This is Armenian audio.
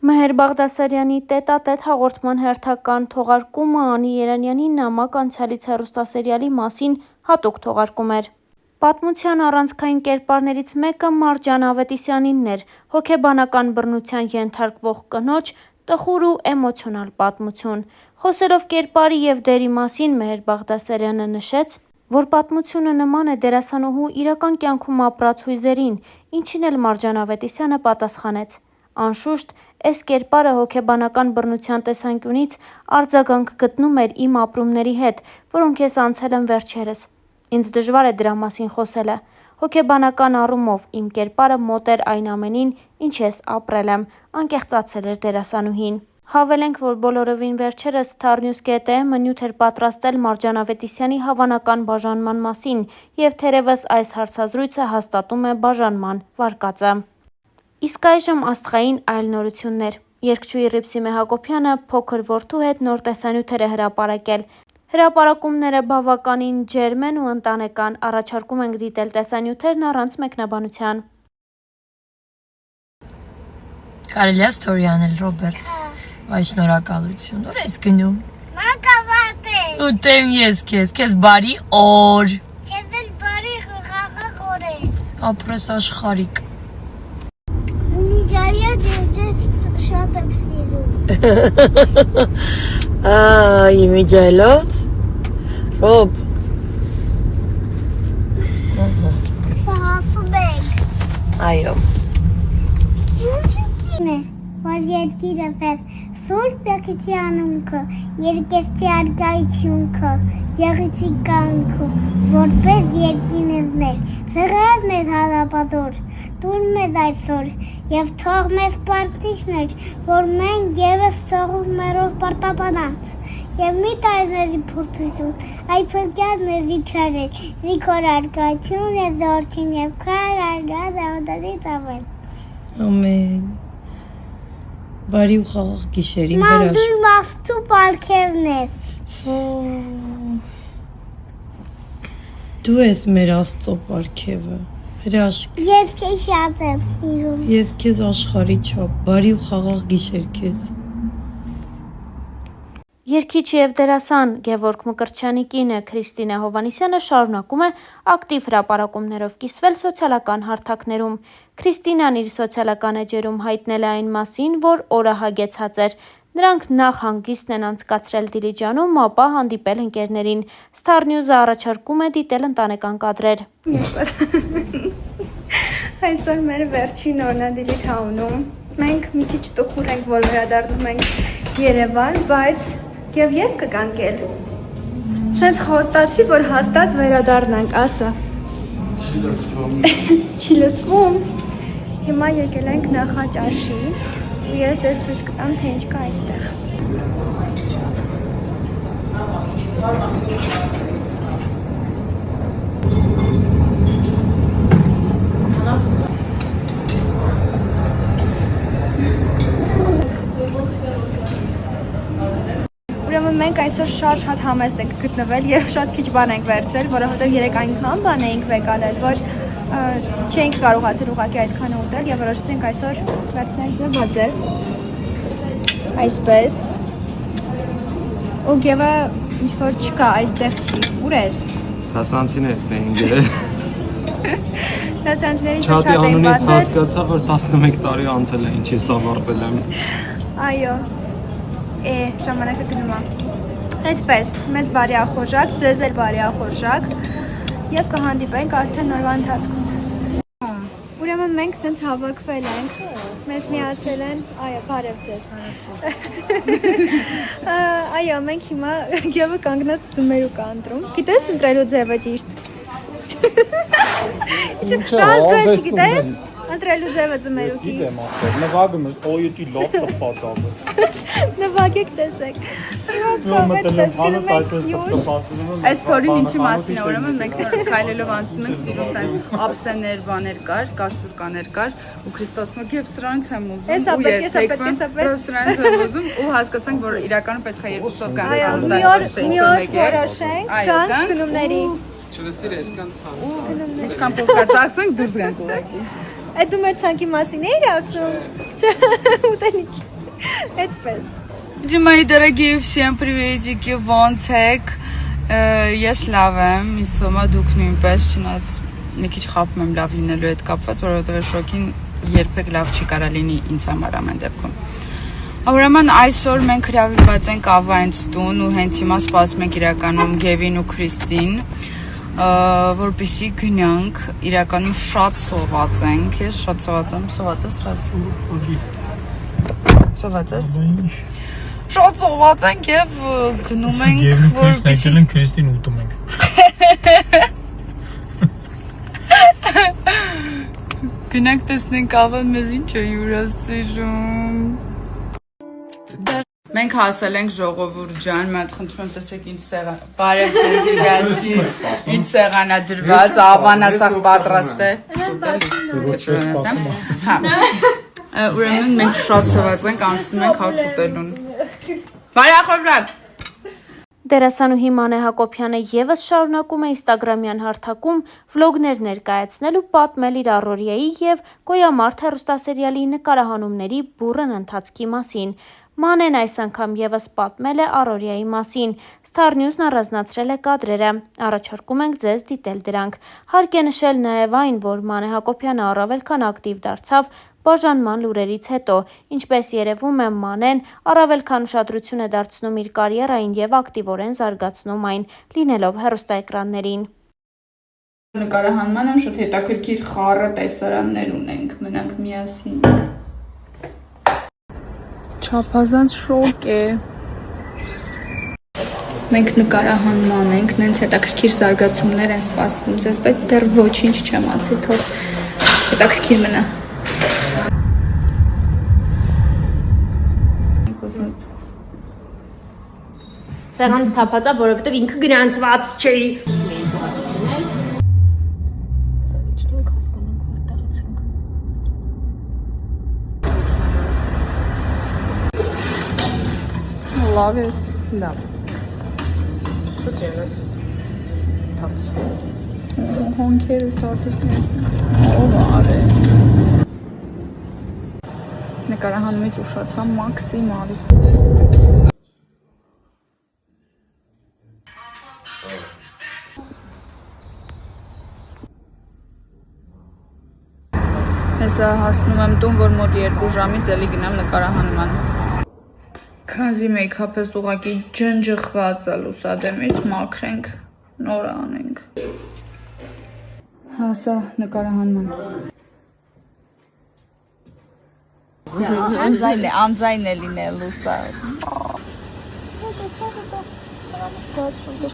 Մեհեր Բաղդասարյանի տետատետ հաղորդման հերթական թողարկումը Անի Երանյանի նամակ անցյալից հեռուստասերիալի մասին հատուկ թողարկում էր։ Պատմության առանցքային կերպարներից մեկը Մարջան Ավետիսյանինն էր, հոգեբանական բռնության ենթարկվող կնոջ տխուր ու էմոցիոնալ պատմություն։ Խոսելով կերպարի և դերի մասին Մեհեր Բաղդասարյանը նշեց, որ պատմությունը նման է դերասանուհու իրական կյանքում ապրած հույզերին, ինչին էլ Մարջան Ավետիսյանը պատասխանեց. Անշուշտ, էս կերպարը հոգեբանական բռնության տեսանկյունից արձագանք գտնում էր իմ ապրումների հետ, որոնք ես անցել եմ վերջերս։ Ինձ դժվար է դրա մասին խոսելը։ Հոգեբանական առումով իմ կերպարը մոտ էր այն ամենին, ինչ ես ապրել եմ, անկեղծացել էր դերասանուհին։ Հավելենք, որ բոլորովին վերջերս Starnews.am-ը նյութ էր պատրաստել Մարջան Ավետիսյանի հավանական բաժանման մասին, և թերևս այս հարցազրույցը հաստատում է բաժանման վարկածը։ Իսկ այժմ աստղային այլ նորություններ։ Երգչուհի Ռիփսիմե Հակոբյանը փոքր որդու հետ նոր տեսանյութեր է հրապարակել։ Հրապարակումները բավականին ջերմ են ու ընտանեկան, առաջարկում ենք դիտել տեսանյութերն առանց մեկնաբանության։ Կարելի է ստորի անել, Ռոբերտ։ Այ շնորհակալություն։ Ուր ես գնում։ Մանկավարտ։ Ուտեմ ես քեզ բարի օր։ Քեզ էլ բարի խաղաղ օրեր։ Ապրես աշխարհիկ։ Իմիջարիա ձեզ շատ եմ սիրում։ Իմիջայլոց։ Ռոբ։ Սա ասում ենք։ Այո։ Սյունջին է, որ երկիրս է, Սուրբ Եղիցի անունքը, երկեսի արգայությունքը, Եղիցի կանքը, որպես երկինեզներ, սեղրած մեզ հարապատոր, տուր մեզ այսօր, և թող մեզ պարտիչներ, որ մենք ևս սողուր մերով պարտապանած, և մի տարր մեզի փորձություն, այփրկյալ մեզի չարել, զիքոր արգայություն և զորքին և քար արգած ավդադից ավել։ Ամեն։ Բարի ու խաղաղ գիշերին Մանզույմ աստու պարգևն ես։ Դու ես մեր Աստծո պարգևը։ Հրաշք։ Ես քեզ շատ եմ սիրում։ Ես քեզ աշխարհի չափ, բարի ու խաղաղ գիշեր քեզ։ Երգիչ և դերասան Գևորգ Մկրտչյանի կինը Քրիստինե Հովհաննիսյանը շարունակում է ակտիվ հրապարակումներով կիսվել սոցիալական հարթակներում։ Քրիստինան իր սոցիալական էջերում հայտնել է այն մասին, որ օրը հագեցած էր։ Նրանք նախ հանգիստն են անցկացրել Դիլիջանում, ապա հանդիպել ընկերներին։ Starnews-ը առաջարկում է դիտել ընտանեկան կադրեր։ Այսօր մեր վերջին օրն է Դիլիթաունում։ Մենք մի քիչ տխուր ենք, որ վերադառնում ենք Երևան, բայց և երբ կգանք էլ։ Սենց խոստացի, որ հաստատ վերադառնանք, ասա։ Չի լսվում։ Հիմա եկել ենք Նախաճաշի ու ես ձեզ ցույց կտամ, թե ինչ կա այստեղ։ Ուրեմն մենք այսօր շատ համեստ ենք գտնվել և շատ քիչ բան ենք վերցրել, որովհետև երեկ այնքան բան էինք վեկալել, որ չենք կարողացել ուղղակի այդքան ուտել և որոշեցինք այսօր վերցնել ձվածել, այսպես, ու Գևը ինչ-որ չկա, այստեղ չի, ուր ես։ Դասանցիներից էին գերել։ Դասանցիների Չատի անունից հասկացա, որ 11 տարի անցել է, ինչ ես ավարտել եմ։ Այո, ժամանակը գնում է։ Այդպես, մեզ բարի ախորժակ, ձեզ էլ բարի ախորժակ և կհանդիպենք արդեն նորվա ընթացքում։ Ուրեմն մենք սենց հավաքվել ենք, մեզ միացել են, այո, բարև ձեզ։ Այո, մենք հիմա Գևը կանգնած ձմերուկ ընտրում, գիտես ընտրելու ձևը ճիշտ։ Ռազդել չգիտես, ընտրելու ձևը ձմերուկի։ Գիտեմ ասել, նվագում ես, օյետի լավ տպած աղը։ Նվագեք տեսեք։ Այս թորին ինչի մասին է, ուրեմն մենք քայլելով անցնում ենք սիրուն սենց ափսեներ բաներ կար, կաստուրկաներ կար ու Քրիստոսը եւ սրանց եմ ուզում ու ես սրանց եմ ուզում ու հասկացանք, որ իրականում պետք է երկուսով գանք մի օր որոշենք, գանք գնումների։ Չլսիր այսքան ցավ։ ու ինչքան փոխկաց ասենք դուրս գանք ուղղակի։ Այդ դու մեր ցանկի մասին էիր ասում։ Ուտելիք։ Այդպես։ Мои дорогие, всем приветики, ոնց եք։ Ես լավ եմ, ինձ թվում է դուք նույնպես, չնայած մի քիչ խափում եմ լավ լինելու հետ կապված, որովհետև շոկին երբեք լավ չի կարա լինի ինձ համար ամեն դեպքում։ Ուրեմն այսօր մենք հրավիրված ենք Ավայենց տուն ու հենց հիմա սպասում ենք իրականում Գևին ու Քրիստին, որպեսզի գնանք, իրականում շատ սոված ենք, ես շատ սոված եմ, սոված ես ռաս։ Սոված ես։ Շատ սոված ենք եւ գնում ենք, որպեսզի Քրիստին ուտում ենք։ Գնանք տեսնենք Ավան մեզ ինչ է հյուրասիրում։ Մենք հասել ենք ժողովուրդ ջան, մատ խնդրում եմ տեսեք ինչ սեղան։ Բարև ձեզ իրացի, ինչ սեղան է դրված, Ավանը սաղ պատրաստ է։ Հա։ Ուրեմն մենք շատ սոված ենք, անցնում ենք հաց ուտելուն։ Բարյախորրակ։ Դերասանուհի Մանե Հակոբյանը եւս շարունակում է ինստագրամյան հարթակում վլոգներ ներկայացնել ու պատմել իր առօրյայի եւ Գոյամարտ հեռուստասերիալի նկարահանումների բուռն ընթացքի մասին։ Մանեն այս անգամ եւս պատմել է առօրյայի մասին։ Star News-ն առանձնացրել է կադրերը։ Առաջարկում ենք ձեզ դիտել դրանք։ Հարկ է նշել նաեւ այն, որ Մանե Հակոբյանը առավել քան ակտիվ դարձավ բաժանման լուրերից հետո, ինչպես երևում է Մանեն առավել քան ուշադրություն է դարձնում իր կարիերային եւ ակտիվորեն զարգացնում այն, լինելով հեռուստաէկրաններին։ Նկարահանման եմ շատ հետաքրքիր խառը տեսարաններ ունենք, մնանք միասին։ Չափազանց շոկ է։ Մենք նկարահանման ենք, նենց հետաքրքիր զարգացումներ են սպասվում ձեզ, բայց դեռ ոչինչ չեմ ասի, թող հետաքրքիր մնա։ Սեղանը թափածա, որովհետև ինքը գրանցված չի։ Լավ ես, լավ։ Ոչ ես։ Թարտիշներ։ Հոնքերս թարտիշներ։ Ով արե։ Նկարահանումից ուշացա մաքսիմալ։ Հեսա հասնում եմ տուն, որ մոտ 2 ժամից էլի գնամ նկարահանման։ Քանզի մեյքափս ուղղակի ջնջխված է լուսադեմից, մաքրենք, նոր անենք։ Հասա նկարահանման։ Անձայն է լինելու սա։